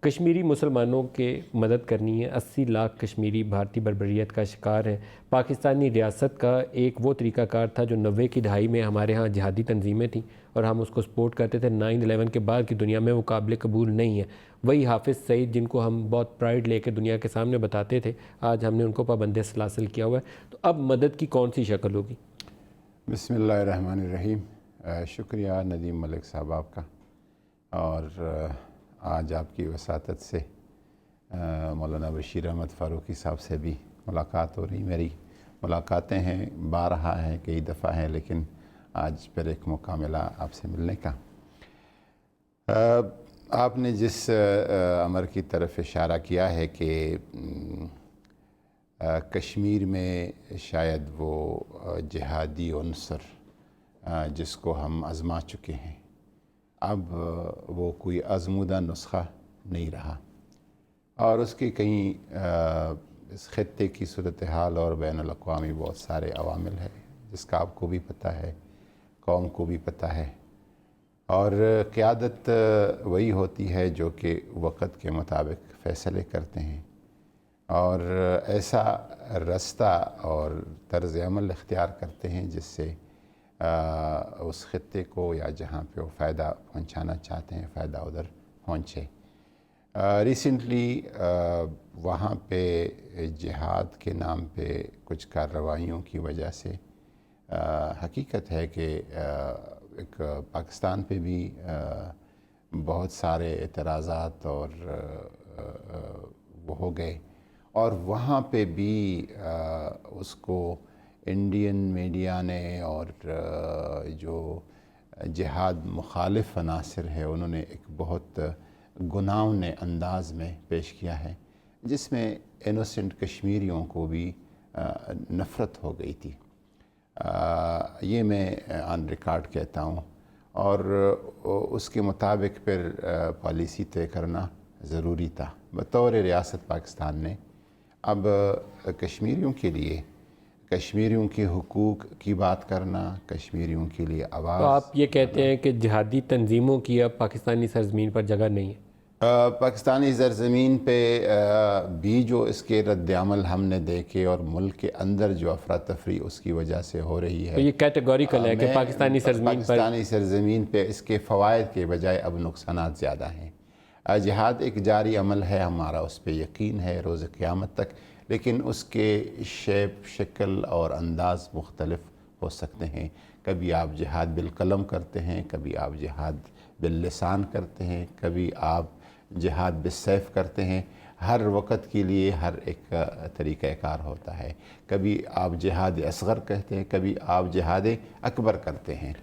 کشمیری مسلمانوں کے مدد کرنی ہے۔ 80 لاکھ کشمیری بھارتی بربریت کا شکار ہیں۔ پاکستانی ریاست کا ایک وہ طریقہ کار تھا جو 90 کی دہائی میں ہمارے ہاں جہادی تنظیمیں تھیں اور ہم اس کو سپورٹ کرتے تھے۔ 9/11 کے بعد کی دنیا میں وہ قابل قبول نہیں ہے۔ وہی حافظ سعید جن کو ہم بہت پرائیڈ لے کے دنیا کے سامنے بتاتے تھے، آج ہم نے ان کو پابند سلاسل کیا ہوا ہے۔ تو اب مدد کی کون سی شکل ہوگی؟ بسم اللہ الرحمن الرحیم۔ شکریہ ندیم ملک صاحب آپ کا، اور آج آپ کی وساطت سے مولانا بشیر احمد فاروقی صاحب سے بھی ملاقات ہو رہی۔ میری ملاقاتیں ہیں، بارہا ہیں، کئی دفعہ ہیں، لیکن آج پھر ایک موقع ملا آپ سے ملنے کا۔ آپ نے جس امر کی طرف اشارہ کیا ہے کہ کشمیر میں شاید وہ جہادی عنصر جس کو ہم آزما چکے ہیں، اب وہ کوئی آزمودہ نسخہ نہیں رہا، اور اس کی کہیں اس خطے کی صورتحال اور بین الاقوامی بہت سارے عوامل ہیں جس کا آپ کو بھی پتہ ہے، قوم کو بھی پتہ ہے، اور قیادت وہی ہوتی ہے جو کہ وقت کے مطابق فیصلے کرتے ہیں، اور ایسا رستہ اور طرز عمل اختیار کرتے ہیں جس سے اس خطے کو یا جہاں پہ وہ فائدہ پہنچانا چاہتے ہیں فائدہ ادھر پہنچے۔ ریسنٹلی وہاں پہ جہاد کے نام پہ کچھ کارروائیوں کی وجہ سے حقیقت ہے کہ ایک پاکستان پہ بھی بہت سارے اعتراضات اور وہ ہو گئے، اور وہاں پہ بھی اس کو انڈین میڈیا نے اور جو جہاد مخالف عناصر ہے انہوں نے ایک بہت گناؤنے انداز میں پیش کیا ہے، جس میں انوسنٹ کشمیریوں کو بھی نفرت ہو گئی تھی۔ یہ میں آن ریکارڈ کہتا ہوں، اور اس کے مطابق پھر پالیسی طے کرنا ضروری تھا بطور ریاست پاکستان نے۔ اب کشمیریوں کے لیے کشمیریوں کے حقوق کی بات کرنا، کشمیریوں کے لیے آواز، تو آپ یہ کہتے ہیں کہ جہادی تنظیموں کی اب پاکستانی سرزمین پر جگہ نہیں ہے؟ پاکستانی سرزمین پہ بھی جو اس کے رد عمل ہم نے دیکھے اور ملک کے اندر جو افراتفری اس کی وجہ سے ہو رہی ہے، تو یہ کیٹیگوریکل ہے کہ پاکستانی سرزمین پہ اس کے فوائد کے بجائے اب نقصانات زیادہ ہیں۔ جہاد ایک جاری عمل ہے، ہمارا اس پہ یقین ہے روز قیامت تک، لیکن اس کے شیپ، شکل اور انداز مختلف ہو سکتے ہیں۔ کبھی آپ جہاد بالقلم کرتے ہیں، کبھی آپ جہاد باللسان کرتے ہیں، کبھی آپ جہاد بالسیف کرتے ہیں۔ ہر وقت کے لیے ہر ایک طریقہ کار ہوتا ہے۔ کبھی آپ جہاد اصغر کہتے ہیں، کبھی آپ جہاد اکبر کرتے ہیں۔